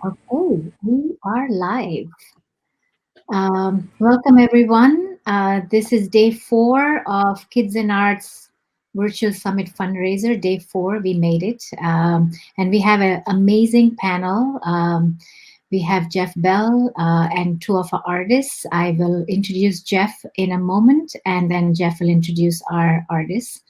Okay, we are live. Welcome, everyone. This is day 4 of Kids and Arts Virtual Summit Fundraiser. Day 4, we made it. And we have an amazing panel. We have Jeff Bell and two of our artists. I will introduce Jeff in a moment, and then Jeff will introduce our artists.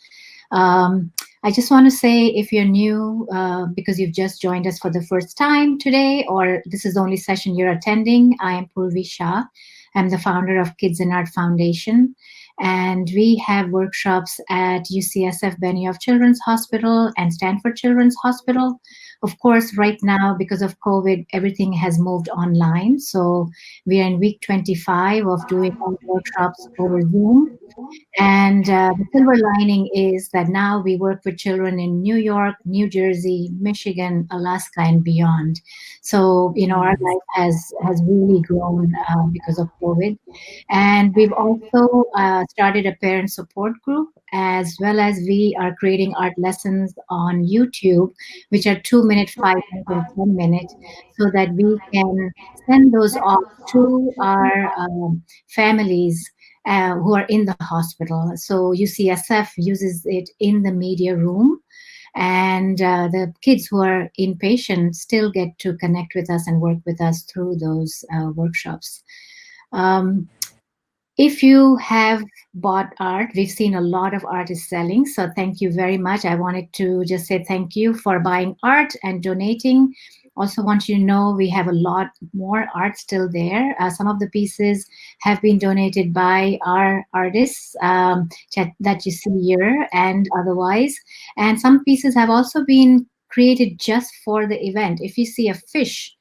I just want to say, if you're new, because you've just joined us for the first time today, or this is the only session you're attending, I am Purvi Shah. I'm the founder of Kids and Art Foundation, and we have workshops at UCSF Benioff Children's Hospital and Stanford Children's Hospital. Of course, right now, because of COVID, everything has moved online. So we are in week 25 of doing workshops over Zoom. And the silver lining is that now we work with children in New York, New Jersey, Michigan, Alaska, and beyond. So, our life has really grown because of COVID. And we've also started a parent support group, as well as we are creating art lessons on YouTube, which are 2 minute, 5 minute, and 10 minute, so that we can send those off to our families who are in the hospital. So UCSF uses it in the media room, and the kids who are inpatient still get to connect with us and work with us through those workshops. Um, if you have bought art, we've seen a lot of artists selling, so thank you very much. I wanted to just say thank you for buying art and donating. Also want you to know we have a lot more art still there. Some of the pieces have been donated by our artists that you see here and otherwise. And some pieces have also been created just for the event. If you see a fish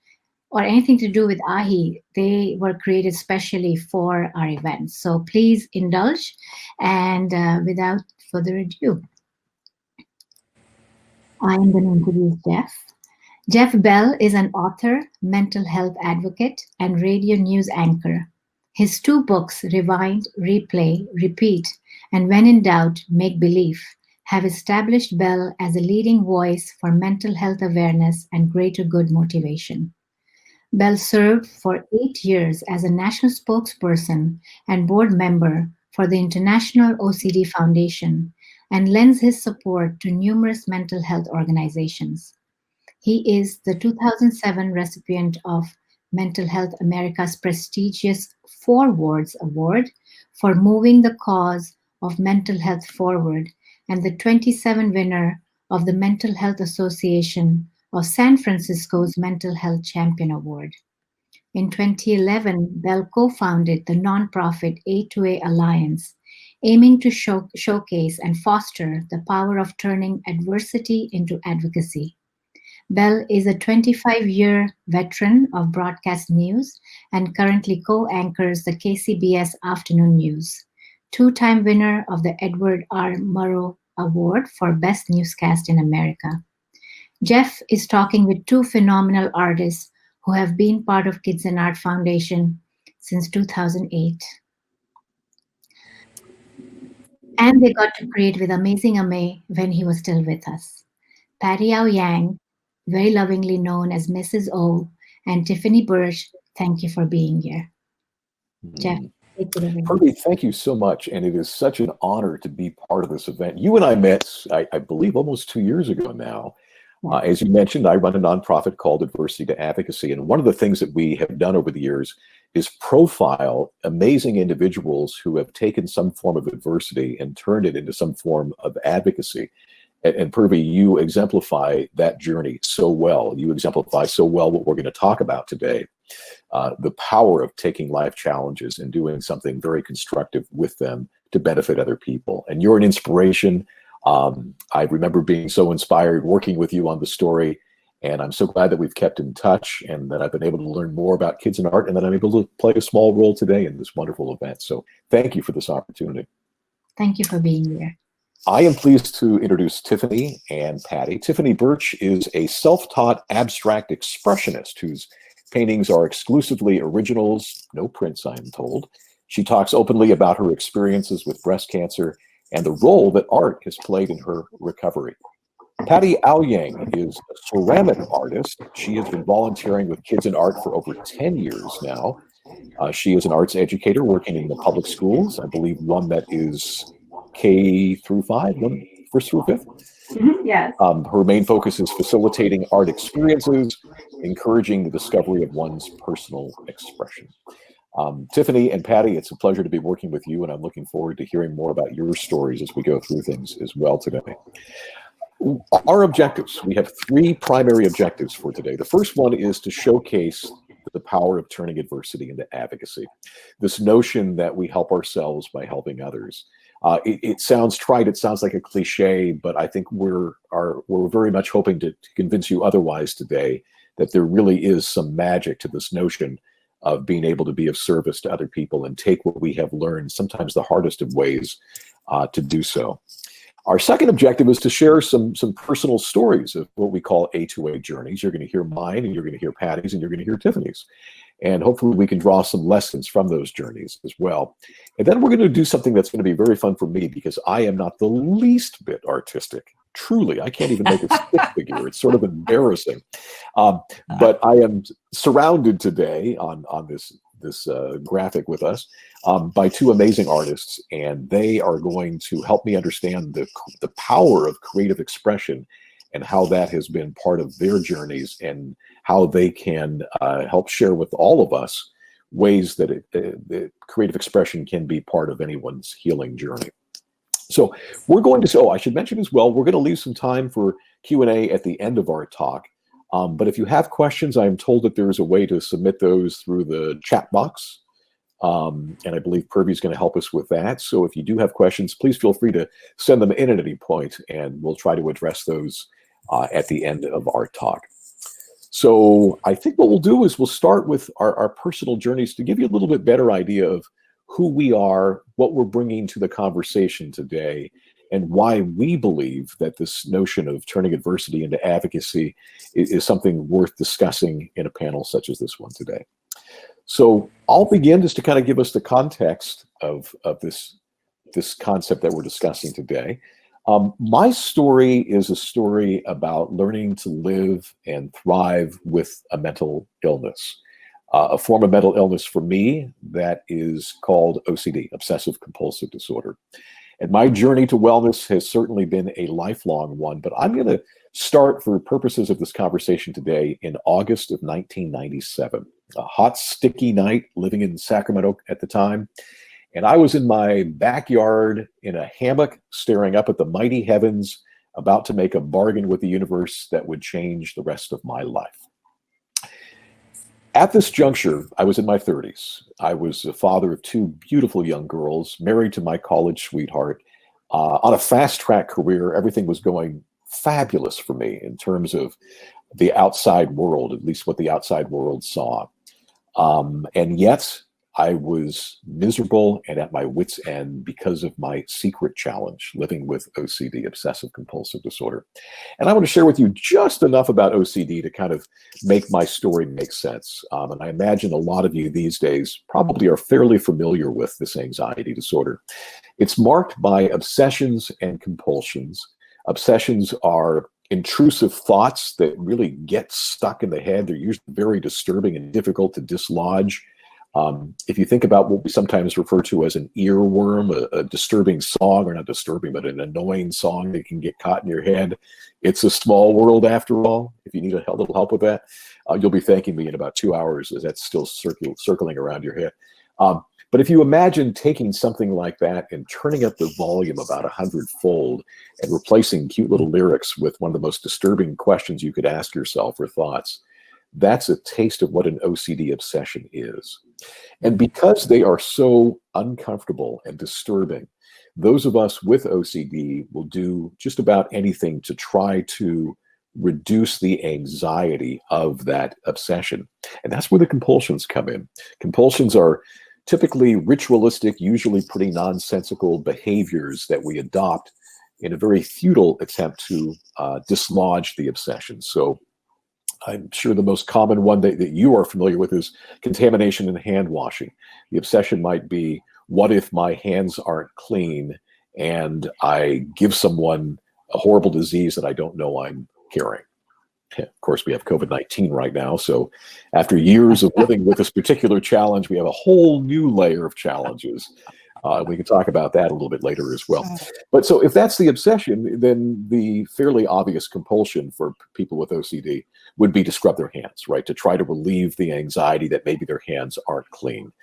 or anything to do with ahi, they were created specially for our event. So please indulge. And without further ado, I am going to introduce Jeff. Jeff Bell is an author, mental health advocate, and radio news anchor. His two books, Rewind, Replay, Repeat, and When in Doubt, Make Believe, have established Bell as a leading voice for mental health awareness and greater good motivation. Bell served for 8 years as a national spokesperson and board member for the International OCD Foundation and lends his support to numerous mental health organizations. He is the 2007 recipient of Mental Health America's prestigious Four Words Award for moving the cause of mental health forward, and the 27 winner of the Mental Health Association of San Francisco's Mental Health Champion Award. In 2011, Bell co-founded the nonprofit A2A Alliance, aiming to showcase and foster the power of turning adversity into advocacy. Bell is a 25-year veteran of broadcast news and currently co-anchors the KCBS Afternoon News, two-time winner of the Edward R. Murrow Award for Best Newscast in America. Jeff is talking with two phenomenal artists who have been part of Kids and Art Foundation since 2008. And they got to create with Amazing Ame when he was still with us. Patty Owyang, very lovingly known as Mrs. O, and Tiffany Birch, thank you for being here. Jeff, take it away. Purvi, thank you so much. And it is such an honor to be part of this event. You and I met, I believe, almost 2 years ago now. As you mentioned, I run a nonprofit called Advocacy to Advocacy. And one of the things that we have done over the years is profile amazing individuals who have taken some form of adversity and turned it into some form of advocacy. And Purvi, you exemplify that journey so well. You exemplify so well what we're going to talk about today. The power of taking life challenges and doing something very constructive with them to benefit other people. And you're an inspiration. I remember being so inspired working with you on the story, and I'm so glad that we've kept in touch and that I've been able to learn more about kids and art, and that I'm able to play a small role today in this wonderful event. So thank you for this opportunity. Thank you for being here. I am pleased to introduce Tiffany and Patty. Tiffany Birch is a self-taught abstract expressionist whose paintings are exclusively originals, no prints, I am told. She talks openly about her experiences with breast cancer and the role that art has played in her recovery. Patty Owyang is a ceramic artist. She has been volunteering with Kids&Art for over 10 years now. She is an arts educator working in the public schools. I believe one that is K through 5, first through fifth. Yes. Her main focus is facilitating art experiences, encouraging the discovery of one's personal expression. Tiffany and Patty, it's a pleasure to be working with you, and I'm looking forward to hearing more about your stories as we go through things as well today. Our objectives, we have 3 primary objectives for today. The first one is to showcase the power of turning adversity into advocacy. This notion that we help ourselves by helping others. It sounds trite, it sounds like a cliche, but I think we're very much hoping to convince you otherwise today, that there really is some magic to this notion of being able to be of service to other people and take what we have learned, sometimes the hardest of ways, to do so. Our second objective is to share some personal stories of what we call A2A journeys. You're going to hear mine, and you're going to hear Patty's, and you're going to hear Tiffany's. And hopefully we can draw some lessons from those journeys as well. And then we're going to do something that's going to be very fun for me, because I am not the least bit artistic. Truly, I can't even make a stick figure. It's sort of embarrassing. But I am surrounded today on this graphic with us by 2 amazing artists, and they are going to help me understand the power of creative expression and how that has been part of their journeys, and how they can help share with all of us ways that creative expression can be part of anyone's healing journey. So we're going to, I should mention as well, we're going to leave some time for Q&A at the end of our talk. But if you have questions, I am told that there is a way to submit those through the chat box. And I believe Purvi's going to help us with that. So if you do have questions, please feel free to send them in at any point, and we'll try to address those at the end of our talk. So I think what we'll do is we'll start with our personal journeys to give you a little bit better idea of who we are, what we're bringing to the conversation today, and why we believe that this notion of turning adversity into advocacy is something worth discussing in a panel such as this one today. So I'll begin just to kind of give us the context of this concept that we're discussing today. My story is a story about learning to live and thrive with a mental illness. A form of mental illness for me that is called OCD, obsessive compulsive disorder. And my journey to wellness has certainly been a lifelong one, but I'm going to start, for purposes of this conversation today, in August of 1997. A hot, sticky night, living in Sacramento at the time. And I was in my backyard in a hammock, staring up at the mighty heavens, about to make a bargain with the universe that would change the rest of my life. At this juncture, I was in my 30s. I was a father of 2 beautiful young girls, married to my college sweetheart, on a fast-track career. Everything was going fabulous for me in terms of the outside world, at least what the outside world saw. And yet, I was miserable and at my wit's end because of my secret challenge, living with OCD, obsessive compulsive disorder. And I want to share with you just enough about OCD to kind of make my story make sense. And I imagine a lot of you these days probably are fairly familiar with this anxiety disorder. It's marked by obsessions and compulsions. Obsessions are intrusive thoughts that really get stuck in the head. They're usually very disturbing and difficult to dislodge. If you think about what we sometimes refer to as an earworm, a disturbing song, or not disturbing, but an annoying song that can get caught in your head, it's a small world after all. If you need a little help with that, you'll be thanking me in about 2 hours, as that's still circling around your head. But if you imagine taking something like that and turning up the volume about 100-fold and replacing cute little lyrics with one of the most disturbing questions you could ask yourself, or thoughts, that's a taste of what an OCD obsession is. And because they are so uncomfortable and disturbing, those of us with OCD will do just about anything to try to reduce the anxiety of that obsession. And that's where the compulsions come in. Compulsions are typically ritualistic, usually pretty nonsensical behaviors that we adopt in a very futile attempt to dislodge the obsession. So I'm sure the most common one that you are familiar with is contamination and hand washing. The obsession might be, what if my hands aren't clean and I give someone a horrible disease that I don't know I'm carrying. Of course, we have COVID-19 right now. So after years of living with this particular challenge, we have a whole new layer of challenges. We can talk about that a little bit later as well. But so if that's the obsession, then the fairly obvious compulsion for people with OCD would be to scrub their hands, right? To try to relieve the anxiety that maybe their hands aren't clean.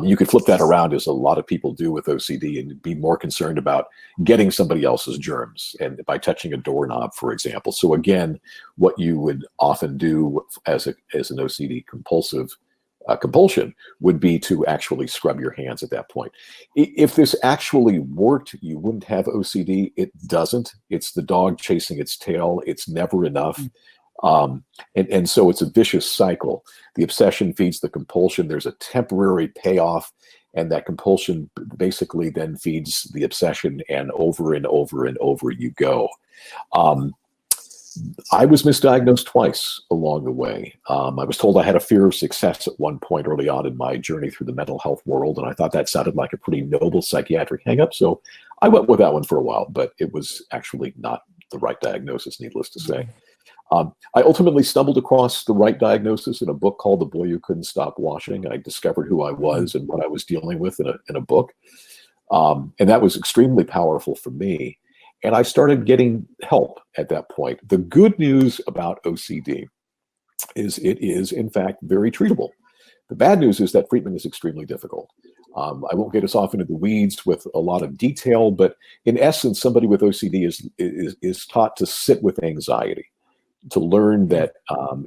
You could flip that around, as a lot of people do with OCD, and be more concerned about getting somebody else's germs, and by touching a doorknob, for example. So again, what you would often do as an OCD compulsion would be to actually scrub your hands at that point. If this actually worked, you wouldn't have OCD. It doesn't. It's the dog chasing its tail. It's never enough. And so it's a vicious cycle. The obsession feeds the compulsion. There's a temporary payoff, and that compulsion basically then feeds the obsession, and over and over and over you go. I was misdiagnosed twice along the way. I was told I had a fear of success at one point early on in my journey through the mental health world, and I thought that sounded like a pretty noble psychiatric hang-up, so I went with that one for a while, but it was actually not the right diagnosis, needless to say. I ultimately stumbled across the right diagnosis in a book called The Boy Who Couldn't Stop Washing. I discovered who I was and what I was dealing with in a book, and that was extremely powerful for me. And I started getting help at that point. The good news about OCD is it is, in fact, very treatable. The bad news is that treatment is extremely difficult. I won't get us off into the weeds with a lot of detail, but in essence, somebody with OCD is taught to sit with anxiety, to learn that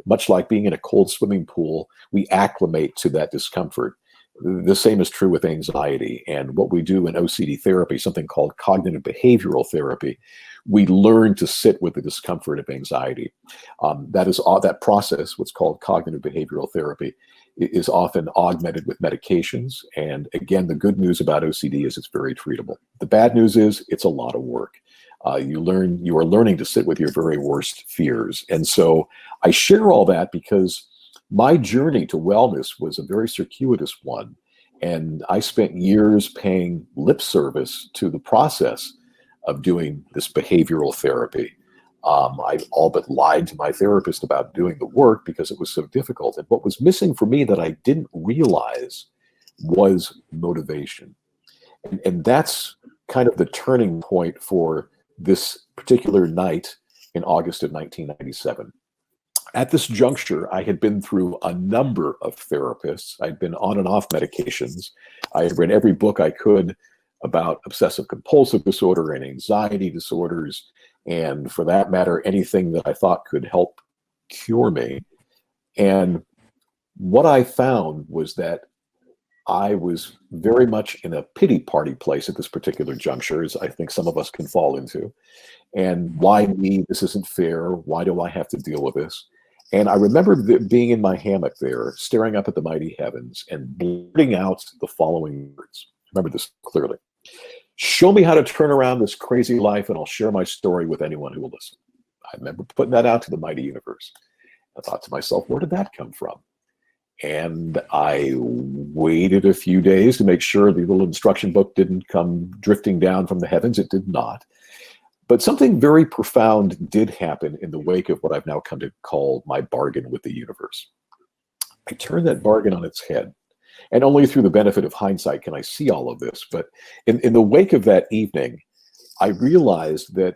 much like being in a cold swimming pool, we acclimate to that discomfort. The same is true with anxiety. And what we do in OCD therapy, something called cognitive behavioral therapy, we learn to sit with the discomfort of anxiety. That process, what's called cognitive behavioral therapy, is often augmented with medications. And again, the good news about OCD is it's very treatable. The bad news is it's a lot of work. You are learning to sit with your very worst fears. And so I share all that because my journey to wellness was a very circuitous one. And I spent years paying lip service to the process of doing this behavioral therapy. I all but lied to my therapist about doing the work because it was so difficult. And what was missing for me that I didn't realize was motivation. And that's kind of the turning point for this particular night in August of 1997. At this juncture, I had been through a number of therapists. I'd been on and off medications. I had read every book I could about obsessive compulsive disorder and anxiety disorders, and for that matter, anything that I thought could help cure me. And what I found was that I was very much in a pity party place at this particular juncture, as I think some of us can fall into. And why me? This isn't fair. Why do I have to deal with this? And I remember being in my hammock there, staring up at the mighty heavens and blurting out the following words. Remember this clearly. Show me how to turn around this crazy life, and I'll share my story with anyone who will listen. I remember putting that out to the mighty universe. I thought to myself, where did that come from? And I waited a few days to make sure the little instruction book didn't come drifting down from the heavens. It did not. But something very profound did happen in the wake of what I've now come to call my bargain with the universe. I turned that bargain on its head. And only through the benefit of hindsight can I see all of this. But in the wake of that evening, I realized that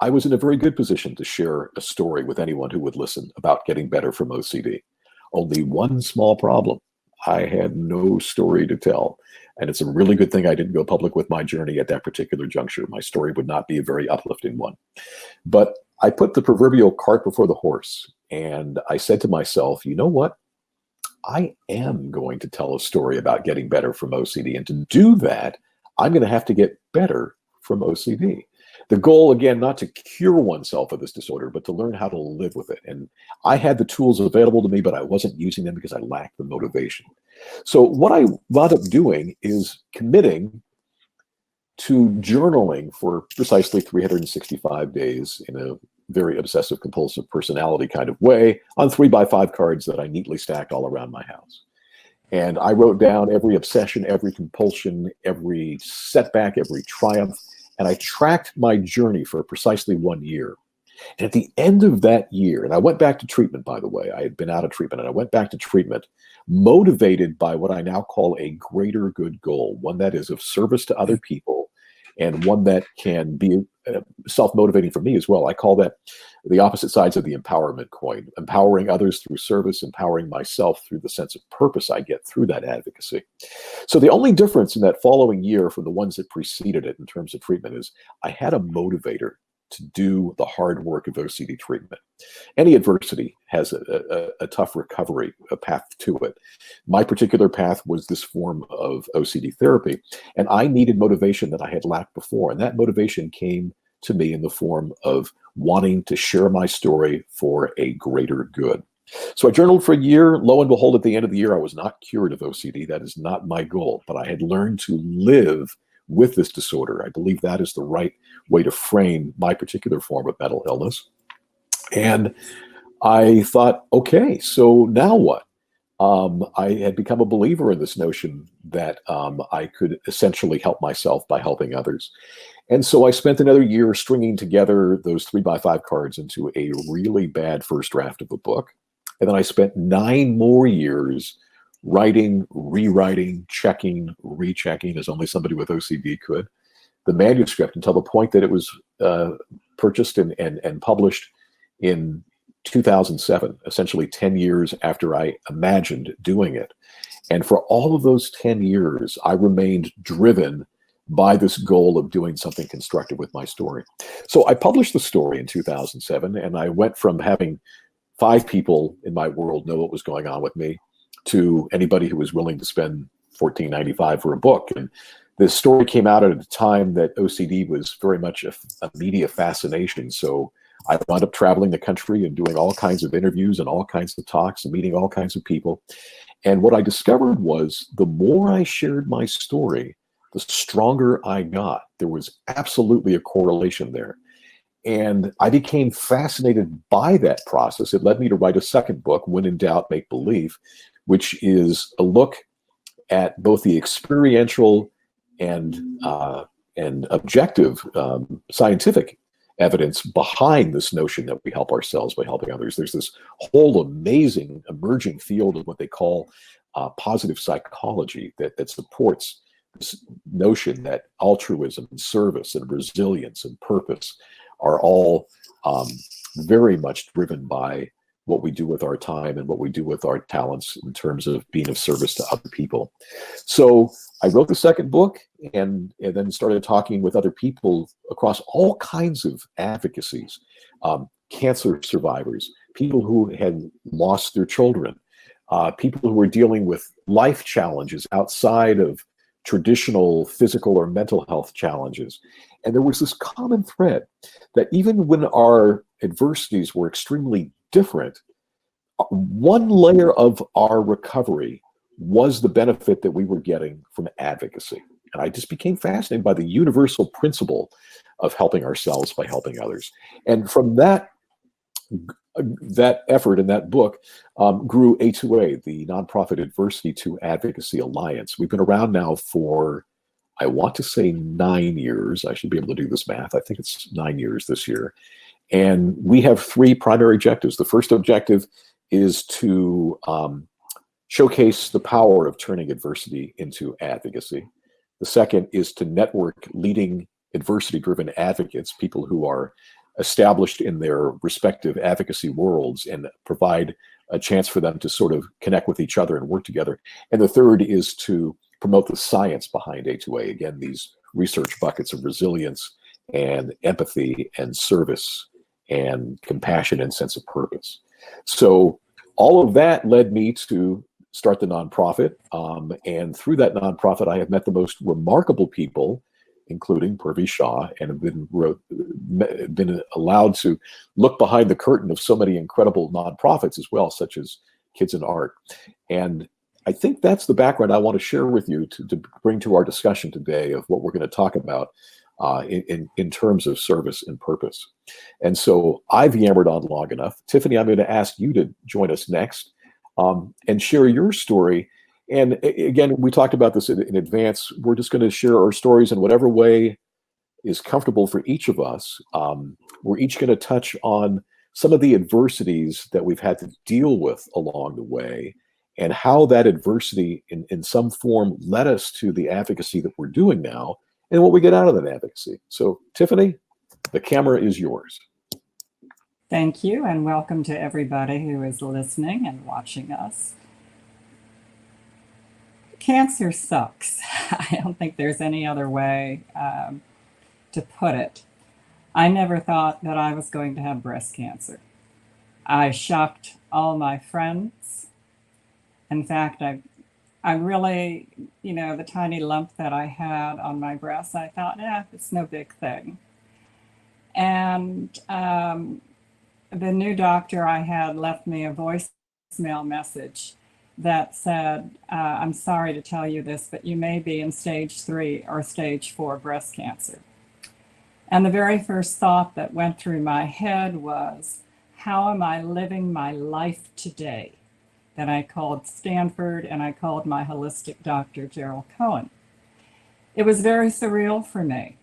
I was in a very good position to share a story with anyone who would listen about getting better from OCD. Only one small problem. I had no story to tell. And it's a really good thing I didn't go public with my journey at that particular juncture. My story would not be a very uplifting one. But I put the proverbial cart before the horse. And I said to myself, you know what? I am going to tell a story about getting better from OCD. And to do that, I'm going to have to get better from OCD. The goal, again, not to cure oneself of this disorder, but to learn how to live with it. And I had the tools available to me, but I wasn't using them because I lacked the motivation. So what I wound up doing is committing to journaling for precisely 365 days in a very obsessive compulsive personality kind of way on 3x5 cards that I neatly stacked all around my house. And I wrote down every obsession, every compulsion, every setback, every triumph, And I tracked my journey for precisely 1 year. And at the end of that year, and I went back to treatment, by the way, I had been out of treatment, and I went back to treatment motivated by what I now call a greater good goal, one that is of service to other people, and one that can be self-motivating for me as well. I call that the opposite sides of the empowerment coin: empowering others through service, empowering myself through the sense of purpose I get through that advocacy. So the only difference in that following year from the ones that preceded it in terms of treatment is I had a motivator to do the hard work of OCD treatment. Any adversity has a tough recovery, a path to it. My particular path was this form of OCD therapy, and I needed motivation that I had lacked before. And that motivation came to me in the form of wanting to share my story for a greater good. So I journaled for a year. Lo and behold, at the end of the year, I was not cured of OCD. That is not my goal, but I had learned to live with this disorder. I believe that is the right way to frame my particular form of mental illness. And I thought, okay, so now what? I had become a believer in this notion that I could essentially help myself by helping others. And so I spent another year stringing together those 3x5 cards into a really bad first draft of the book. And then I spent 9 more years writing, rewriting, checking, rechecking, as only somebody with OCD could, the manuscript, until the point that it was purchased and published in 2007, essentially 10 years after I imagined doing it. And for all of those 10 years, I remained driven by this goal of doing something constructive with my story. So I published the story in 2007, and I went from having 5 people in my world know what was going on with me to anybody who was willing to spend $14.95 for a book. And the story came out at a time that OCD was very much a media fascination. So I wound up traveling the country and doing all kinds of interviews and all kinds of talks and meeting all kinds of people. And what I discovered was the more I shared my story, the stronger I got. There was absolutely a correlation there. And I became fascinated by that process. It led me to write a second book, When in Doubt, Make Believe, which is a look at both the experiential and objective scientific evidence behind this notion that we help ourselves by helping others. There's this whole amazing emerging field of what they call positive psychology that supports this notion that altruism and service and resilience and purpose are all very much driven by what we do with our time and what we do with our talents in terms of being of service to other people. So I wrote the second book and then started talking with other people across all kinds of advocacies, cancer survivors, people who had lost their children, people who were dealing with life challenges outside of traditional physical or mental health challenges. And there was this common thread that even when our adversities were extremely different, one layer of our recovery was the benefit that we were getting from advocacy. And I just became fascinated by the universal principle of helping ourselves by helping others. And from that effort in that book grew A2A, the nonprofit Adversity to Advocacy Alliance. We've been around now for, I want to say 9 years. I should be able to do this math. I think it's 9 years this year. And we have 3 primary objectives. The first objective is to showcase the power of turning adversity into advocacy. The second is to network leading adversity-driven advocates, people who are established in their respective advocacy worlds, and provide a chance for them to sort of connect with each other and work together. And the third is to promote the science behind A2A. Again, these research buckets of resilience and empathy and service and compassion and sense of purpose. So all of that led me to start the nonprofit. And through that nonprofit, I have met the most remarkable people, including Purvi Shah, and have been allowed to look behind the curtain of so many incredible nonprofits as well, such as Kids&Art. And I think that's the background I want to share with you to bring to our discussion today of what we're going to talk about in terms of service and purpose. And so I've yammered on long enough. Tiffany, I'm going to ask you to join us next and share your story. And again, we talked about this in advance. We're just going to share our stories in whatever way is comfortable for each of us. We're each going to touch on some of the adversities that we've had to deal with along the way, and how that adversity in some form led us to the advocacy that we're doing now, and what we get out of that advocacy. So, Tiffany, the camera is yours. Thank you, and welcome to everybody who is listening and watching us. Cancer sucks. I don't think there's any other way to put it. I never thought that I was going to have breast cancer. I shocked all my friends. In fact, I really, the tiny lump that I had on my breast, I thought, it's no big thing. And the new doctor I had left me a voicemail message that said, I'm sorry to tell you this, but you may be in stage 3 or stage 4 breast cancer. And the very first thought that went through my head was, how am I living my life today? Then I called Stanford and I called my holistic doctor, Gerald Cohen. It was very surreal for me.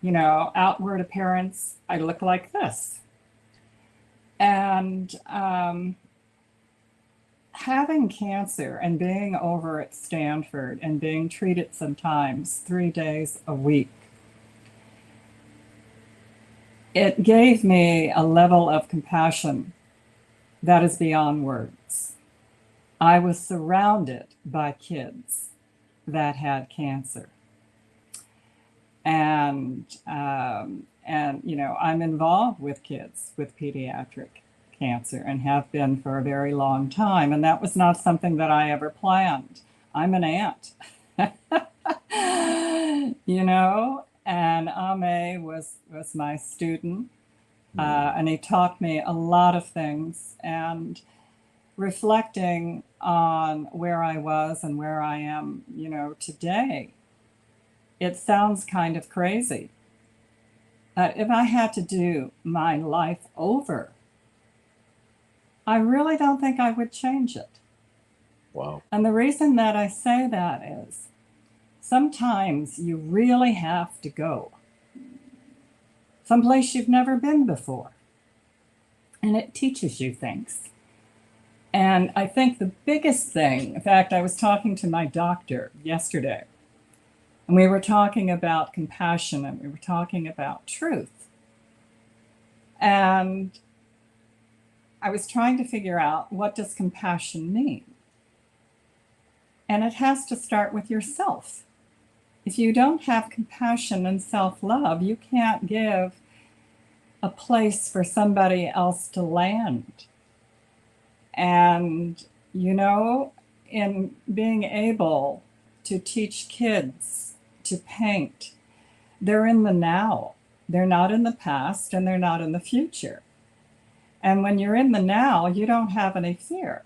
Outward appearance, I look like this. And having cancer and being over at Stanford and being treated sometimes 3 days a week, it gave me a level of compassion that is beyond words. I was surrounded by kids that had cancer. And I'm involved with kids with pediatric cancer and have been for a very long time. And that was not something that I ever planned. I'm an aunt, and Ame was my student. And he taught me a lot of things. And reflecting on where I was and where I am, today, it sounds kind of crazy. But if I had to do my life over, I really don't think I would change it. Wow. And the reason that I say that is sometimes you really have to go someplace you've never been before. And it teaches you things. And I think the biggest thing, in fact, I was talking to my doctor yesterday, and we were talking about compassion and we were talking about truth. And I was trying to figure out, what does compassion mean? And it has to start with yourself. If you don't have compassion and self-love, you can't give a place for somebody else to land. And, in being able to teach kids to paint, they're in the now. They're not in the past and they're not in the future. And when you're in the now, you don't have any fear.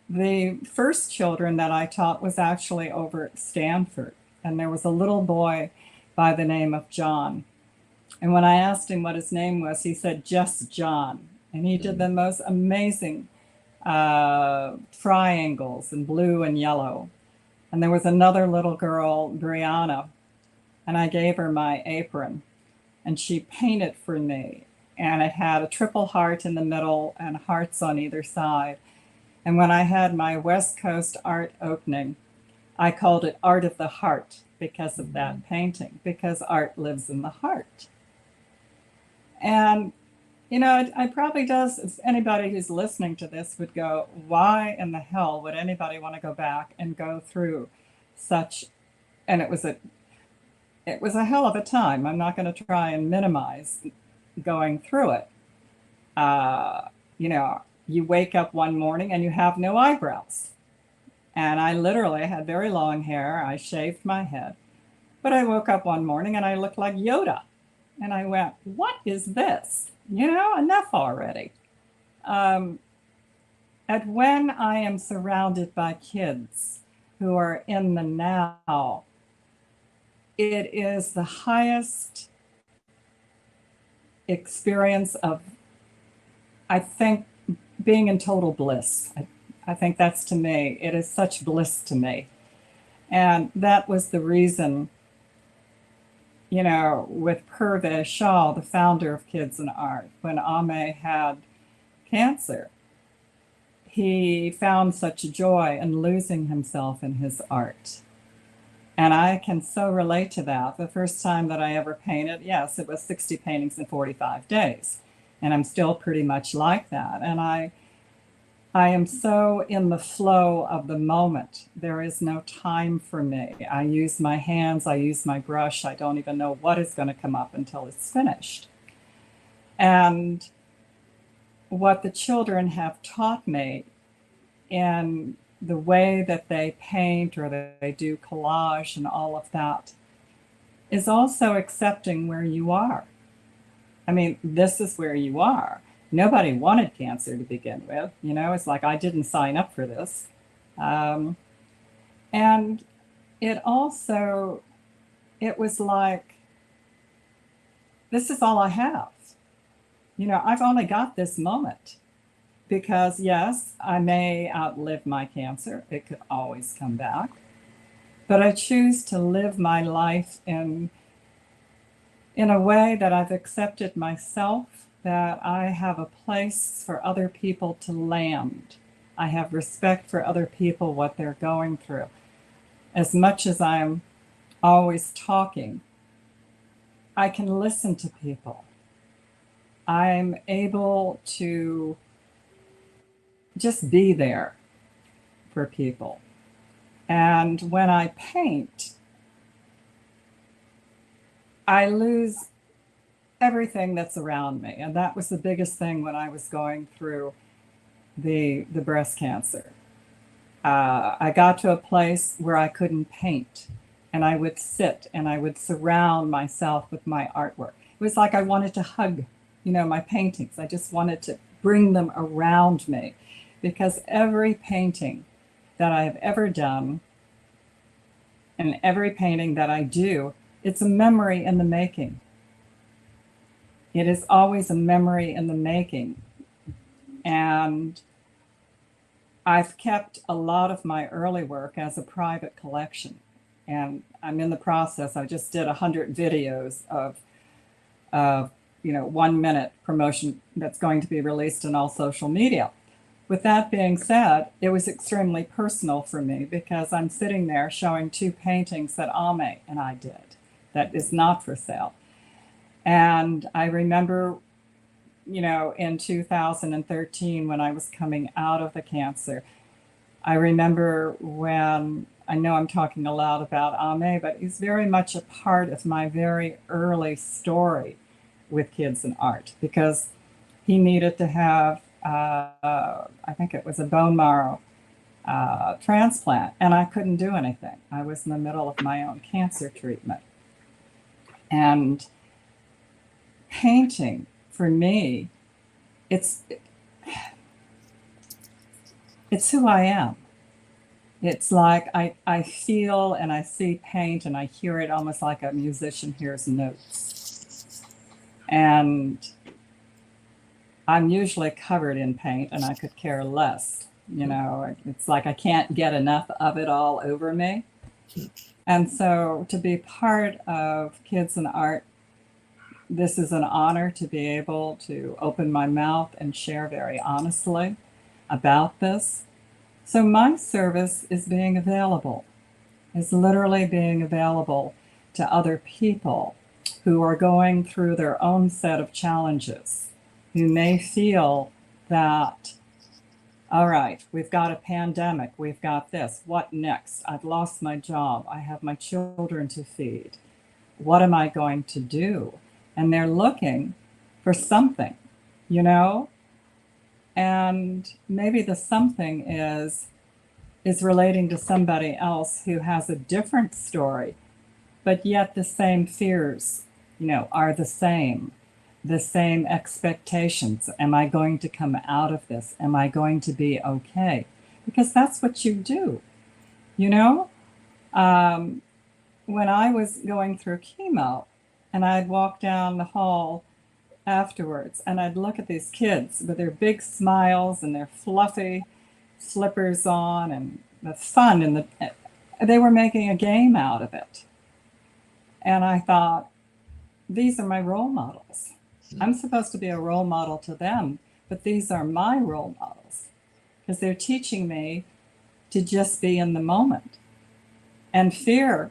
The first children that I taught was actually over at Stanford. And there was a little boy by the name of John. And when I asked him what his name was, he said, just John. And he did the most amazing triangles in blue and yellow. And there was another little girl, Brianna, and I gave her my apron. And she painted for me. And it had a triple heart in the middle and hearts on either side. And when I had my West Coast art opening, I called it Art of the Heart because of that painting, because art lives in the heart. And, it probably does, if anybody who's listening to this would go, why in the hell would anybody want to go back and go through such, and it was a hell of a time. I'm not going to try and minimize going through it. You wake up one morning and you have no eyebrows. And I literally had very long hair. I shaved my head. But I woke up one morning and I looked like Yoda. And I went, what is this? Enough already. And when I am surrounded by kids who are in the now, it is the highest experience of, I think, being in total bliss. I think that's, to me, it is such bliss to me. And that was the reason with Purve Shaw, the founder of Kids&Art, when Ame had cancer, he found such joy in losing himself in his art. And I can so relate to that. The first time that I ever painted, yes, it was 60 paintings in 45 days. And I'm still pretty much like that. And I am so in the flow of the moment. There is no time for me. I use my hands, I use my brush. I don't even know what is going to come up until it's finished. And what the children have taught me in the way that they paint or that they do collage and all of that is also accepting where you are. I mean, this is where you are. Nobody wanted cancer to begin with. It's like I didn't sign up for this. And it was like, this is all I have. I've only got this moment because, yes, I may outlive my cancer. It could always come back. But I choose to live my life in a way that I've accepted myself, that I have a place for other people to land. I have respect for other people, what they're going through. As much as I'm always talking, I can listen to people. I'm able to just be there for people. And when I paint, I lose everything that's around me. And that was the biggest thing when I was going through the breast cancer. I got to a place where I couldn't paint, and I would sit and I would surround myself with my artwork. It was like I wanted to hug, my paintings. I just wanted to bring them around me, because every painting that I have ever done and every painting that I do, it's a memory in the making. It is always a memory in the making. And I've kept a lot of my early work as a private collection. And I'm in the process. I just did 100 videos of 1 minute promotion that's going to be released on all social media. With that being said, it was extremely personal for me, because I'm sitting there showing 2 paintings that Ame and I did that is not for sale. And I remember, in 2013, when I was coming out of the cancer, I remember when, I know I'm talking a lot about Ame, but he's very much a part of my very early story with Kids&Art, because he needed to have, I think it was a bone marrow transplant, and I couldn't do anything. I was in the middle of my own cancer treatment. And painting, for me, it's who I am. It's like I feel and I see paint and I hear it almost like a musician hears notes. And I'm usually covered in paint, and I could care less. It's like I can't get enough of it all over me. And so to be part of Kids&Art, this is an honor to be able to open my mouth and share very honestly about this. So my service is being available, is literally being available to other people who are going through their own set of challenges, who may feel that, all right, we've got a pandemic, we've got this, what next? I've lost my job, I have my children to feed. What am I going to do? And they're looking for something, and maybe the something is relating to somebody else who has a different story, but yet the same fears, are the same expectations. Am I going to come out of this? Am I going to be okay? Because that's what you do, when I was going through chemo, and I'd walk down the hall afterwards, and I'd look at these kids with their big smiles and their fluffy slippers on, and the fun, and they were making a game out of it. And I thought, these are my role models. I'm supposed to be a role model to them, but these are my role models because they're teaching me to just be in the moment. And fear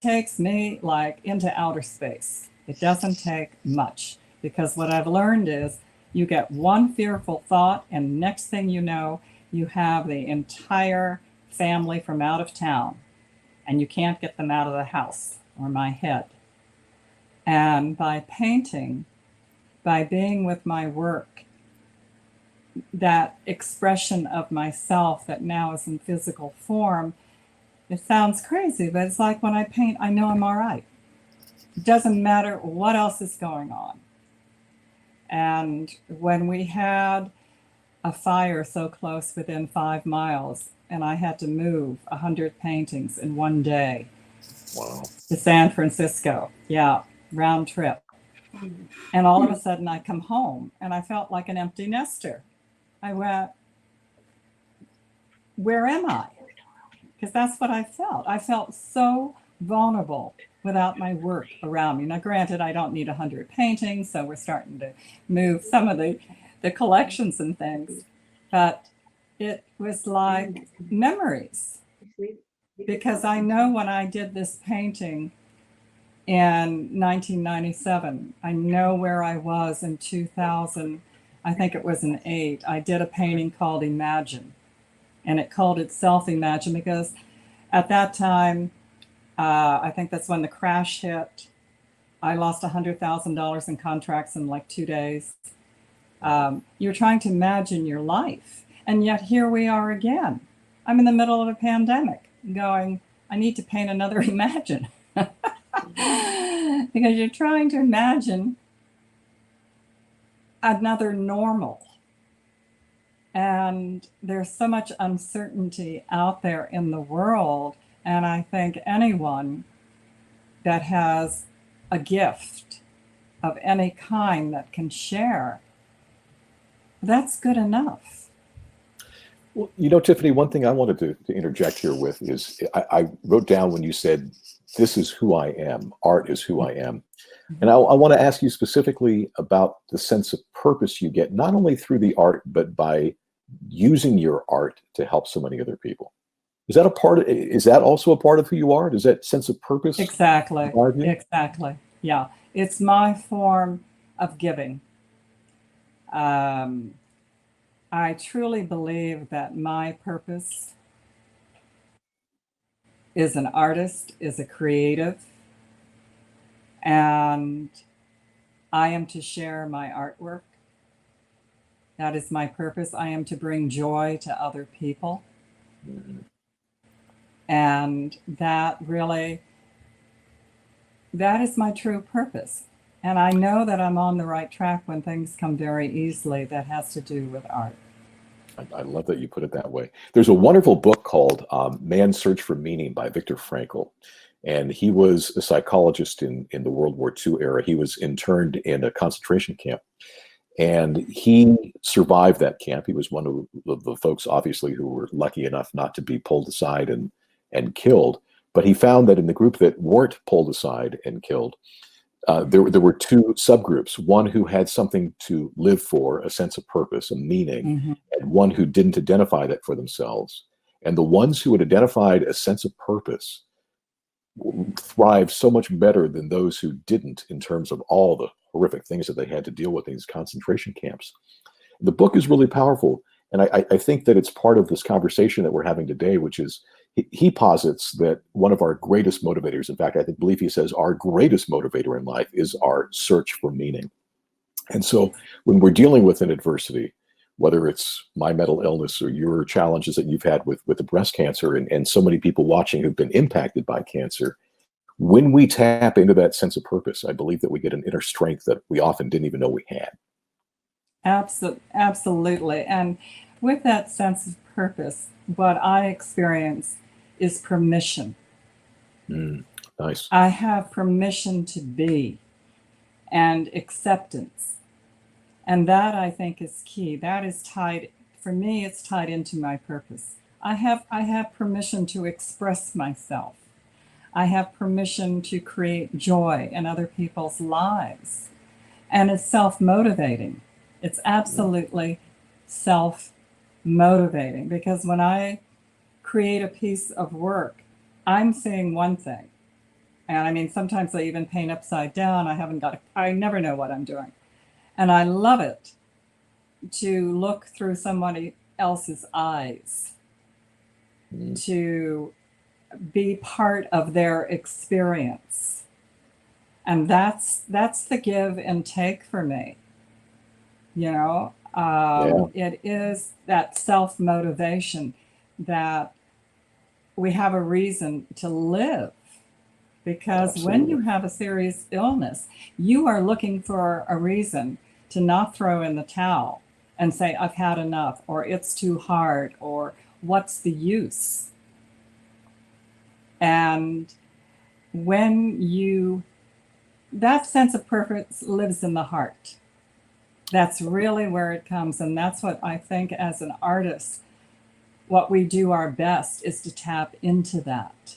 takes me like into outer space. It doesn't take much, because what I've learned is you get one fearful thought and next thing you know, you have the entire family from out of town and you can't get them out of the house or my head. And by painting, by being with my work, that expression of myself that now is in physical form, it sounds crazy, but it's like when I paint, I know I'm all right. It doesn't matter what else is going on. And when we had a fire so close within 5 miles, and I had to move 100 paintings in one day. Wow. To San Francisco. Yeah, round trip. And all of a sudden I come home and I felt like an empty nester. I went, where am I? Because that's what I felt. I felt so vulnerable without my work around me. Now, granted, I don't need 100 paintings, so we're starting to move some of the collections and things. But it was like memories. Because I know when I did this painting in 1997, I know where I was in 2000, I think it was in 8. I did a painting called Imagine. And it called itself Imagine because at that time, I think that's when the crash hit. I lost $100,000 in contracts in like 2 days. You're trying to imagine your life. And yet here we are again. I'm in the middle of a pandemic going, I need to paint another Imagine. Because you're trying to imagine another normal. And there's so much uncertainty out there in the world. And I think anyone that has a gift of any kind that can share, that's good enough. Well, you know, Tiffany, one thing I wanted to interject here with is I wrote down when you said, this is who I am, art is who I am. And I want to ask you specifically about the sense of purpose you get, not only through the art, but by using your art to help so many other people. Is that is that also a part of who you are? Does that sense of purpose? Exactly. Exactly. Yeah. It's my form of giving. I truly believe that my purpose is an artist, is a creative, and I am to share my artwork. That is my purpose. I am to bring joy to other people. Mm-hmm. And that is my true purpose. And I know that I'm on the right track when things come very easily that has to do with art. I love that you put it that way. There's a wonderful book called Man's Search for Meaning by Viktor Frankl. And he was a psychologist in the World War II era. He was interned in a concentration camp. And he survived that camp. He was one of the folks, obviously, who were lucky enough not to be pulled aside and killed. But he found that in the group that weren't pulled aside and killed, there were 2 subgroups, one who had something to live for, a sense of purpose, a meaning, mm-hmm. and one who didn't identify that for themselves. And the ones who had identified a sense of purpose thrived so much better than those who didn't, in terms of all the horrific things that they had to deal with in these concentration camps. The book is really powerful. And I think that it's part of this conversation that we're having today, which is he posits that one of our greatest motivators, in fact, I believe he says our greatest motivator in life is our search for meaning. And so when we're dealing with an adversity, whether it's my mental illness or your challenges that you've had with the breast cancer and so many people watching who've been impacted by cancer, when we tap into that sense of purpose, I believe that we get an inner strength that we often didn't even know we had. Absolutely. And with that sense of purpose, what I experience is permission. Nice. I have permission to be and acceptance. And that, I think, is key. That is tied, for me, it's tied into my purpose. I have permission to express myself. I have permission to create joy in other people's lives. And it's self-motivating. It's absolutely self-motivating, because when I create a piece of work, I'm seeing one thing. And I mean, sometimes I even paint upside down. I never know what I'm doing. And I love it to look through somebody else's eyes, to be part of their experience. And that's the give and take for me. You know, it is that self-motivation that we have a reason to live. Because Absolutely. when you have a serious illness, you are looking for a reason to not throw in the towel and say, I've had enough, or it's too hard, or what's the use? And that sense of purpose lives in the heart. That's really where it comes. And that's what I think as an artist, what we do our best is to tap into that.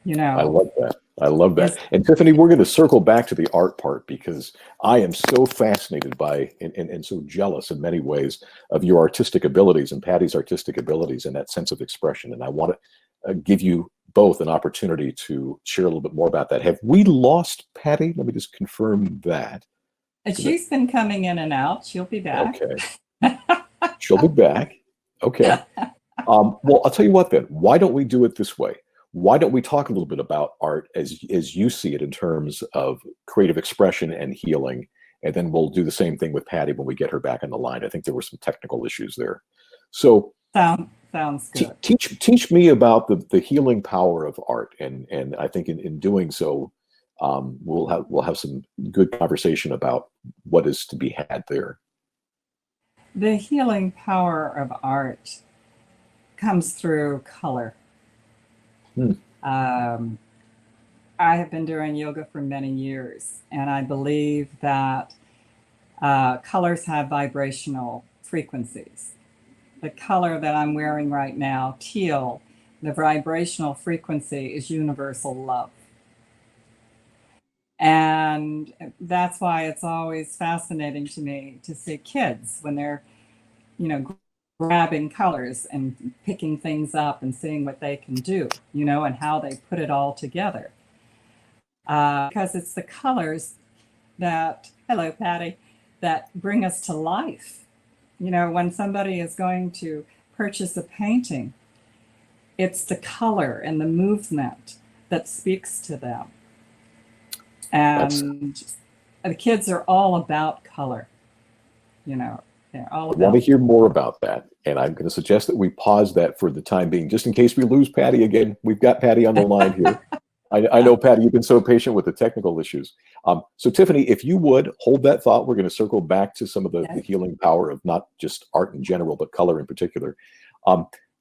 You know, I love that. I love that. And Tiffany, we're going to circle back to the art part, because I am so fascinated by and so jealous in many ways of your artistic abilities and Patty's artistic abilities and that sense of expression. And I want to give you both an opportunity to share a little bit more about that. Have we lost Patty? Let me just confirm that. She's been coming in and out. She'll be back. Okay. She'll be back. Okay. Well, I'll tell you what then. Why don't we do it this way? Why don't we talk a little bit about art as you see it in terms of creative expression and healing, and then we'll do the same thing with Patty when we get her back on the line. I think there were some technical issues there. So sounds good. Teach me about the healing power of art, and I think in doing so, we'll have some good conversation about what is to be had there. The healing power of art comes through color. I have been doing yoga for many years, and I believe that colors have vibrational frequencies. The color that I'm wearing right now, teal, the vibrational frequency is universal love. And that's why it's always fascinating to me to see kids when they're, grabbing colors and picking things up and seeing what they can do, and how they put it all together. Because it's the colors that, hello, Patty, that bring us to life. When somebody is going to purchase a painting, it's the color and the movement that speaks to them. And the kids are all about color, They're all about. I want to hear more about that, and I'm going to suggest that we pause that for the time being, just in case we lose Patty again. We've got Patty on the line here. I know, Patty, you've been so patient with the technical issues. So Tiffany, if you would hold that thought, we're going to circle back to some of the healing power of not just art in general, but color in particular.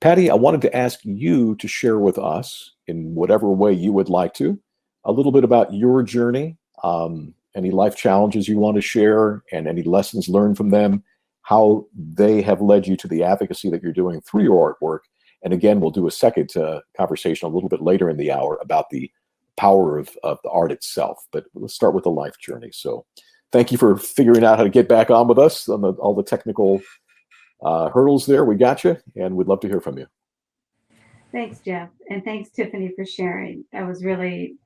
Patty, I wanted to ask you to share with us, in whatever way you would like to, a little bit about your journey, any life challenges you want to share, and any lessons learned from them, how they have led you to the advocacy that you're doing through your artwork. And again, we'll do a second conversation a little bit later in the hour about the power of the art itself. But let's start with the life journey. So thank you for figuring out how to get back on with us on all the technical hurdles there. We got you, and we'd love to hear from you. Thanks, Jeff. And thanks, Tiffany, for sharing. That was really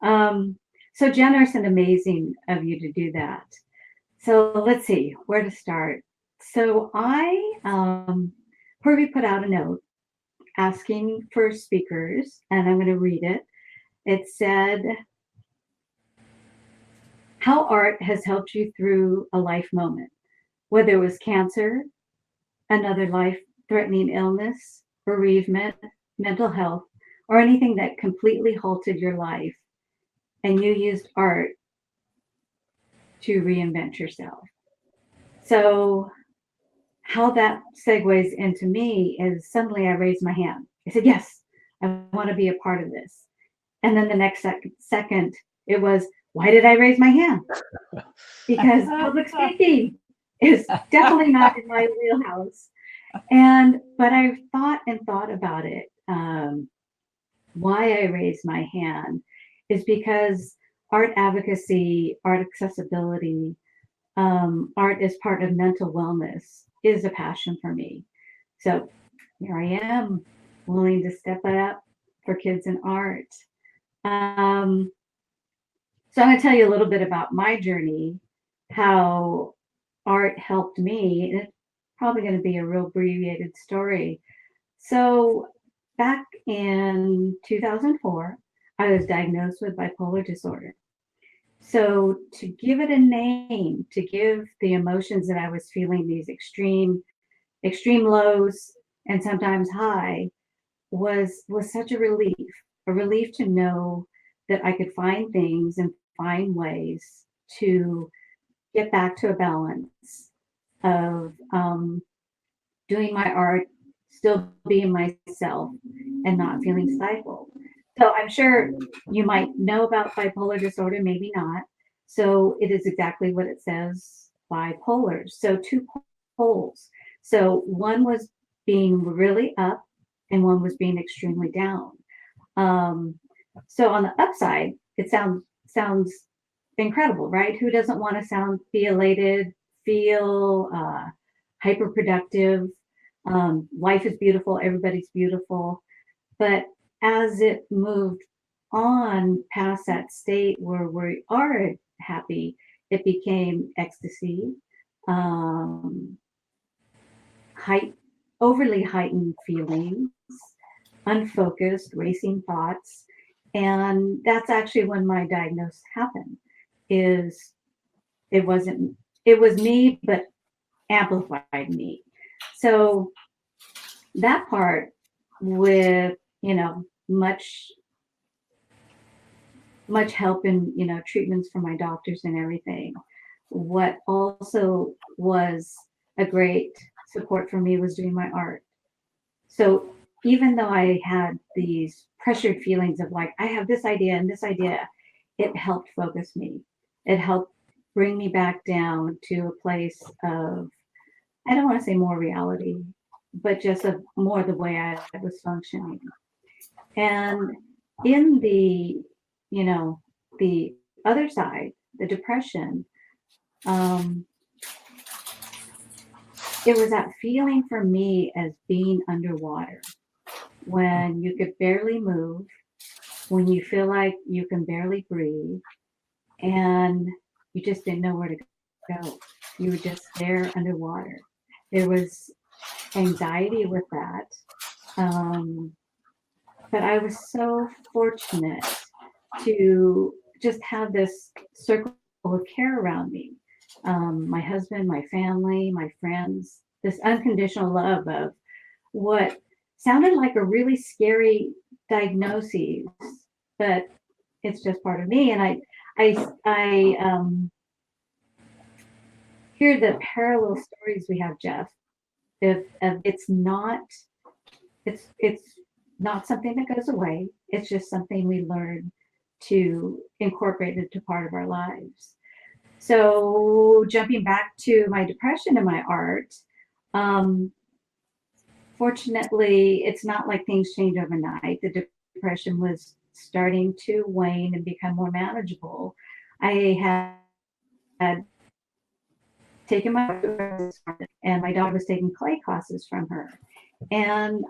so generous and amazing of you to do that. So let's see where to start. So Purvi put out a note asking for speakers, and I'm going to read it. It said, how art has helped you through a life moment, whether it was cancer, another life-threatening illness, bereavement, mental health, or anything that completely halted your life, and you used art to reinvent yourself. So how that segues into me is suddenly I raised my hand. I said, yes, I want to be a part of this. And then the next second, it was, why did I raise my hand? Because public speaking is definitely not in my wheelhouse. But I've thought about it why I raised my hand is because art advocacy, art accessibility, art as part of mental wellness is a passion for me. So here I am, willing to step up for kids and art. So I'm going to tell you a little bit about my journey, how art helped me. And it's probably going to be a real abbreviated story. So back in 2004, I was diagnosed with bipolar disorder. So to give it a name, to give the emotions that I was feeling, these extreme lows and sometimes high, was such a relief to know that I could find things and find ways to get back to a balance of doing my art, still being myself, and not feeling stifled. So I'm sure you might know about bipolar disorder, maybe not. So it is exactly what it says, bipolar. So two poles. So one was being really up and one was being extremely down. So on the upside, it sounds incredible, right? Who doesn't want to be elated, feel hyper productive? Life is beautiful, everybody's beautiful. But as it moved on past that state where we are happy, it became ecstasy, overly heightened feelings, unfocused, racing thoughts. And that's actually when my diagnosis happened. It was me, but amplified me. So that part, with much help in treatments from my doctors and everything, what also was a great support for me was doing my art. So even though I had these pressured feelings of like, I have this idea and this idea, it helped focus me. It helped bring me back down to a place of, I don't want to say more reality, but just more the way I was functioning. And in the other side, the depression, it was that feeling for me as being underwater, when you could barely move, when you feel like you can barely breathe, and you just didn't know where to go. You were just there underwater. There was anxiety with that. But I was so fortunate to just have this circle of care around me. My husband, my family, my friends, this unconditional love of what sounded like a really scary diagnosis, but it's just part of me. And I hear the parallel stories we have, Jeff. If it's not something that goes away. It's just something we learn to incorporate into part of our lives. So jumping back to my depression and my art, fortunately, it's not like things change overnight. The depression was starting to wane and become more manageable. I had taken my and my daughter was taking clay classes from her. And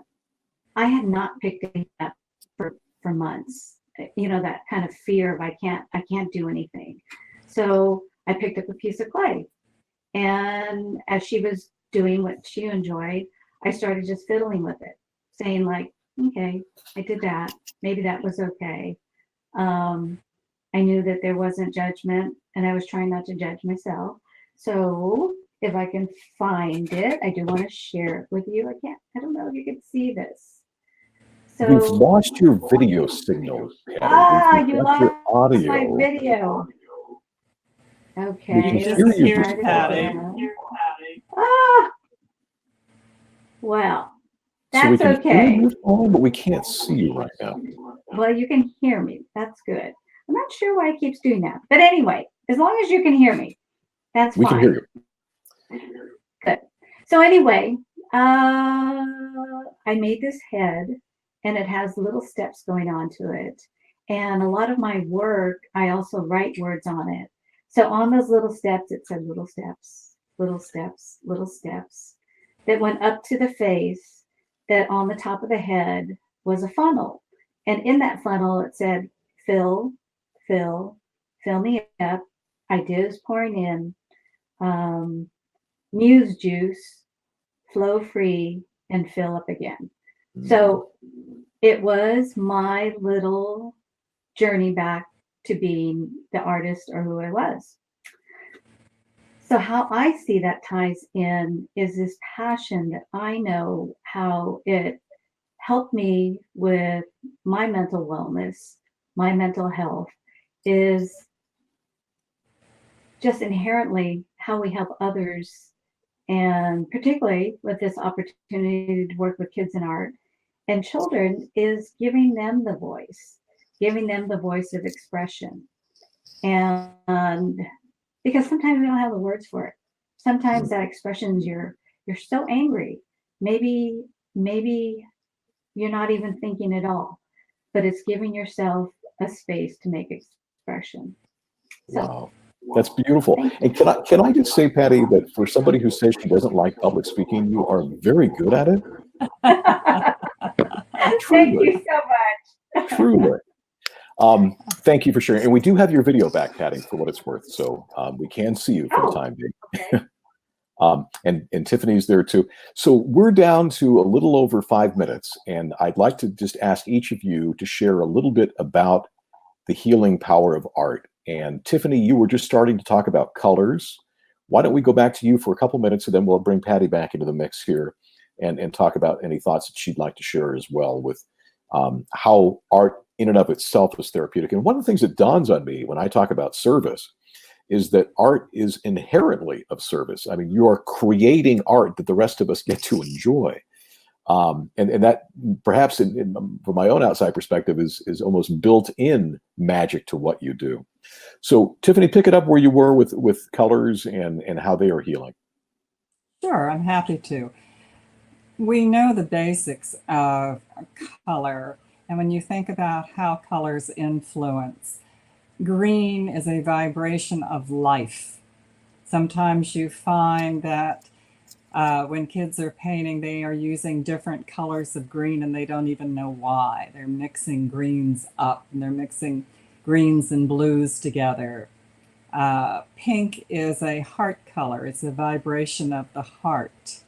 I had not picked it up for months. That kind of fear of I can't do anything. So I picked up a piece of clay. And as she was doing what she enjoyed, I started just fiddling with it, saying like, okay, I did that. Maybe that was okay. I knew that there wasn't judgment, and I was trying not to judge myself. So if I can find it, I do want to share it with you. I don't know if you can see this. So We've lost your video signal, Patty. You lost your audio. My video. Okay. We can Just hear hear you. Patty. Well, So we that's can okay. hear you fine, but we can't see you right now. Well, you can hear me. That's good. I'm not sure why it keeps doing that. But anyway, as long as you can hear me, that's fine. We can hear you. Good. So anyway, I made this head, and it has little steps going on to it. And a lot of my work, I also write words on it. So on those little steps, it said little steps, little steps, little steps that went up to the face, that on the top of the head was a funnel. And in that funnel, it said, fill, fill, fill me up, ideas pouring in, muse juice, flow free, and fill up again. So it was my little journey back to being the artist or who I was. So how I see that ties in is this passion that I know how it helped me with my mental wellness, my mental health, is just inherently how we help others. And particularly with this opportunity to work with kids in art and children, is giving them the voice of expression. And because sometimes we don't have the words for it. Sometimes that expression is you're so angry. Maybe you're not even thinking at all, but it's giving yourself a space to make expression. So, Wow. That's beautiful. And can I just say, Patty, that for somebody who says she doesn't like public speaking, you are very good at it. thank you so much. Truly. Thank you for sharing. And we do have your video back, Patty, for what it's worth. So we can see you for the time being. Okay. And Tiffany's there too. So we're down to a little over 5 minutes. And I'd like to just ask each of you to share a little bit about the healing power of art. And Tiffany, you were just starting to talk about colors. Why don't we go back to you for a couple minutes, and then we'll bring Patty back into the mix here and talk about any thoughts that she'd like to share as well with how art in and of itself is therapeutic. And one of the things that dawns on me when I talk about service is that art is inherently of service. I mean, you are creating art that the rest of us get to enjoy. And that perhaps from my own outside perspective is almost built-in magic to what you do. So Tiffany, pick it up where you were with colors and how they are healing. Sure, I'm happy to. We know the basics of color, and when you think about how colors influence, green is a vibration of life. Sometimes you find that when kids are painting, they are using different colors of green and they don't even know why. They're mixing greens up and they're mixing greens and blues together. Pink is a heart color. It's a vibration of the heart.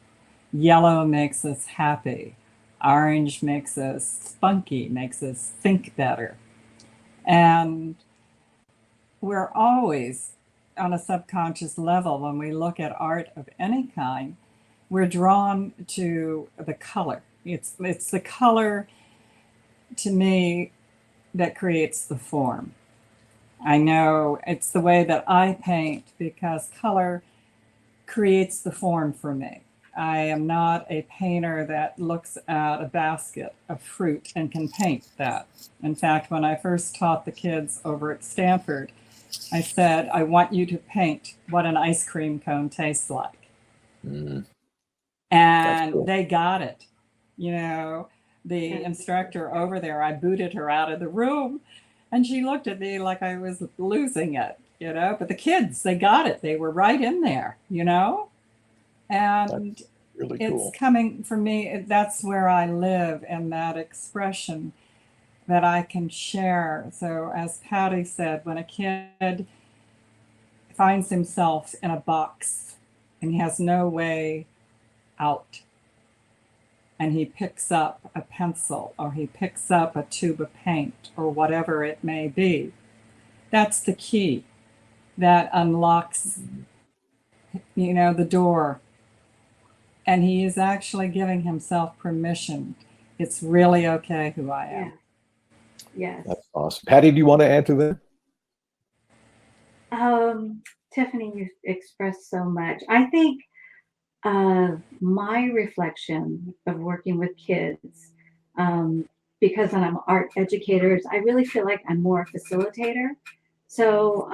Yellow makes us happy. Orange makes us spunky, makes us think better. And we're always on a subconscious level, when we look at art of any kind, we're drawn to the color. It's the color, to me, that creates the form. I know it's the way that I paint because color creates the form for me. I am not a painter that looks at a basket of fruit and can paint that. In fact, when I first taught the kids over at Stanford, I said, I want you to paint what an ice cream cone tastes like. Mm. And Cool. They got it. You know, the instructor over there, I booted her out of the room and she looked at me like I was losing it, you know, but the kids, they got it. They were right in there, you know, and That's really it's cool. coming for me. That's where I live, and that expression that I can share. So as Patty said, when a kid finds himself in a box and he has no way out, and he picks up a pencil or he picks up a tube of paint or whatever it may be, that's the key that unlocks, you know, the door. And he is actually giving himself permission. It's really okay who I am. Yes. That's awesome. Patty, do you want to add to that? Tiffany, you expressed so much. I think my reflection of working with kids, because I'm art educators, I really feel like I'm more a facilitator. So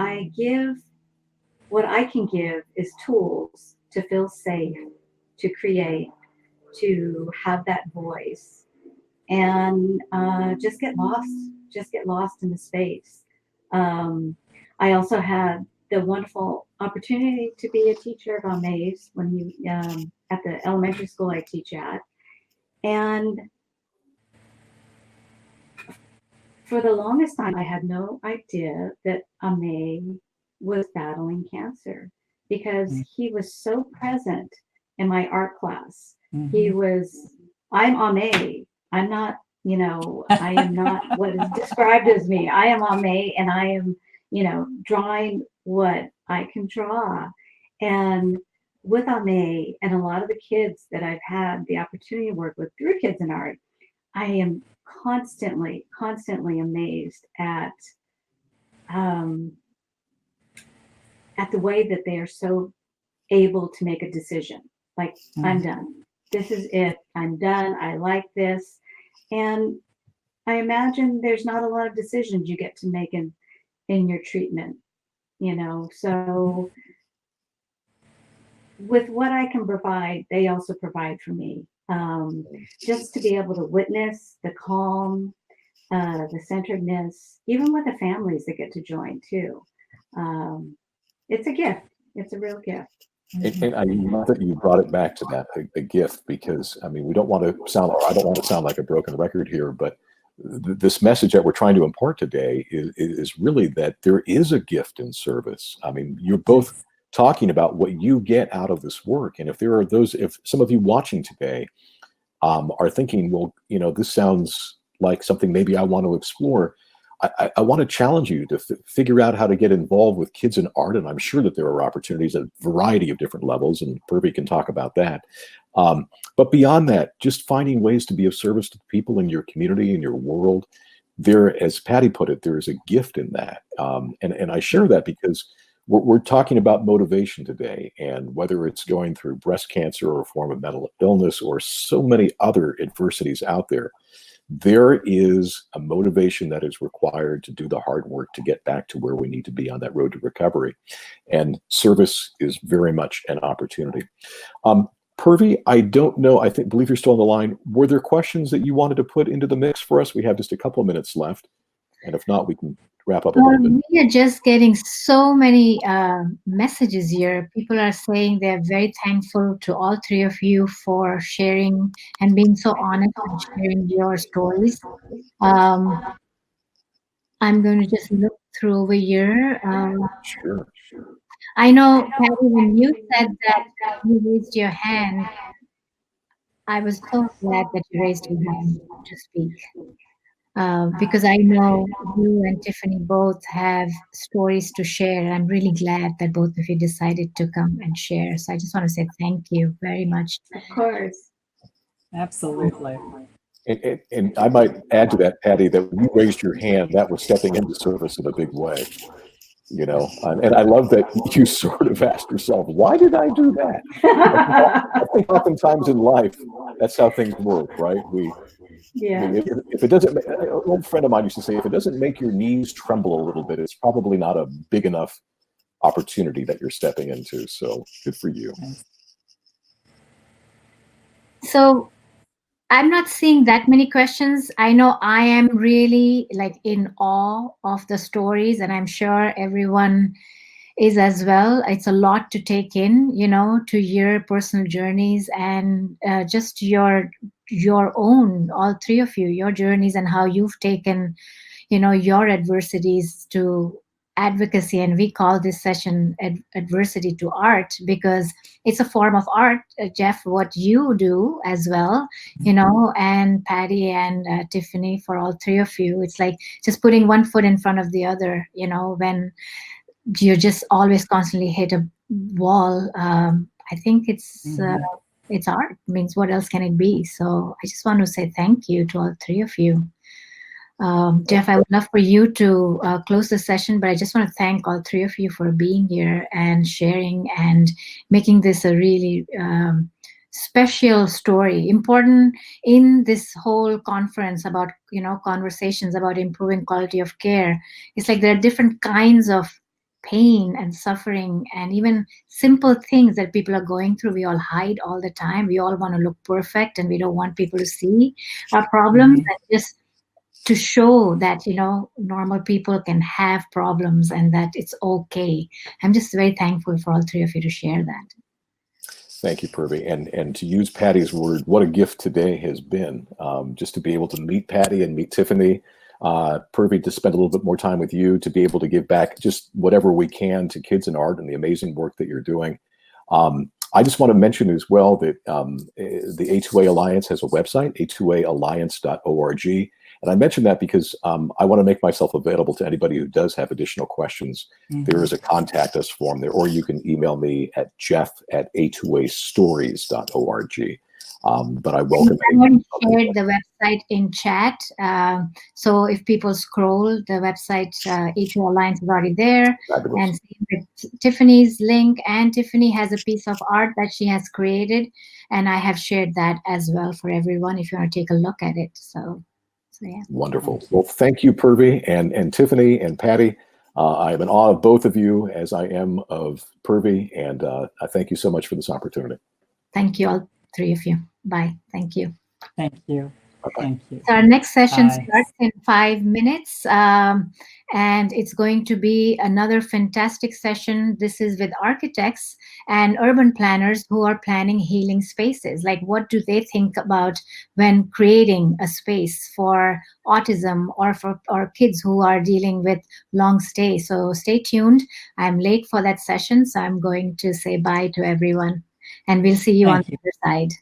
what I can give is tools to feel safe, to create, to have that voice. and just get lost in the space. I also had the wonderful opportunity to be a teacher of Amaze when you at the elementary school I teach at, and for the longest time I had no idea that Amaze was battling cancer because he was so present in my art class. He was, I'm Amaze. I'm not, I am not what is described as me. I am Amaze, and I am, drawing what I can draw. And with Amaze and a lot of the kids that I've had the opportunity to work with through Kids&Art, I am constantly amazed at the way that they are so able to make a decision. Like, I'm done. This is it. I'm done. I like this. And I imagine there's not a lot of decisions you get to make in your treatment, So with what I can provide, they also provide for me. Just to be able to witness the calm, the centeredness, even with the families that get to join too. It's a gift. It's a real gift. And I love that you brought it back to that, a gift, because I mean, we don't want to sound, or I don't want to sound like a broken record here, but this message that we're trying to impart today is really that there is a gift in service. I mean, you're both talking about what you get out of this work. And if there are those, if some of you watching today are thinking, well, this sounds like something maybe I want to explore, I want to challenge you to figure out how to get involved with Kids&Art, and I'm sure that there are opportunities at a variety of different levels, and Purvi can talk about that. But beyond that, just finding ways to be of service to people in your community, in your world. There, as Patty put it, there is a gift in that. And I share that because we're talking about motivation today, and whether it's going through breast cancer or a form of mental illness or so many other adversities out there, there is a motivation that is required to do the hard work to get back to where we need to be on that road to recovery. And service is very much an opportunity. Purvi, I don't know, believe you're still on the line. Were there questions that you wanted to put into the mix for us? We have just a couple of minutes left. And if not, we can wrap up a little bit. We are just getting so many messages here. People are saying they're very thankful to all three of you for sharing and being so honest and sharing your stories. I'm going to just look through over here. Sure. I know, Patty, when you said that you raised your hand, I was so glad that you raised your hand to speak. Because I know you and Tiffany both have stories to share. And I'm really glad that both of you decided to come and share. So I just want to say thank you very much. Of course. Absolutely. And I might add to that, Patty, that when you raised your hand, that was stepping into service in a big way. And I love that you sort of asked yourself, why did I do that? I think oftentimes in life, that's how things work, right? I mean, if it doesn't, an old friend of mine used to say, if it doesn't make your knees tremble a little bit, it's probably not a big enough opportunity that you're stepping into. So good for you. So I'm not seeing that many questions. I know I am really in awe of the stories, and I'm sure everyone is as well. It's a lot to take in, to your personal journeys and just your own, all three of you, your journeys and how you've taken, your adversities to advocacy. And we call this session adversity to art because it's a form of art, Jeff, what you do as well, and Patty and Tiffany, for all three of you. It's like just putting one foot in front of the other, when you just always constantly hit a wall. I think it's art. Means what else can it be? So I just want to say thank you to all three of you. Jeff, I would love for you to close the session, but I just want to thank all three of you for being here and sharing and making this a really special story, important in this whole conference about, conversations about improving quality of care. It's like there are different kinds of pain and suffering and even simple things that people are going through. We all hide all the time. We all want to look perfect and we don't want people to see our problems. And just to show that, normal people can have problems and that it's okay. I'm just very thankful for all three of you to share that. Thank you, Purvi. And to use Patty's word, what a gift today has been, just to be able to meet Patty and meet Tiffany. Purvi, to spend a little bit more time with you, to be able to give back just whatever we can to Kids&Art and the amazing work that you're doing. I just want to mention as well that the A2A Alliance has a website, a2alliance.org. And I mention that because I want to make myself available to anybody who does have additional questions. There is a contact us form there, or you can email me at jeff@a2astories.org. But I welcome it. Someone shared the website in chat. So if people scroll, the website A2 Alliance is already there. Fabulous. And same with Tiffany's link. And Tiffany has a piece of art that she has created. And I have shared that as well for everyone if you want to take a look at it. So yeah. Wonderful. Well, thank you, Purvi and Tiffany and Patty. I am in awe of both of you, as I am of Purvi. And I thank you so much for this opportunity. Thank you, all three of you. Bye. Thank you. Thank you. Bye-bye. Thank you. So our next session Bye. starts in 5 minutes, and it's going to be another fantastic session. This is with architects and urban planners who are planning healing spaces. Like, what do they think about when creating a space for autism or for kids who are dealing with long stay? So stay tuned. I'm late for that session, so I'm going to say bye to everyone, and we'll see you on the other side.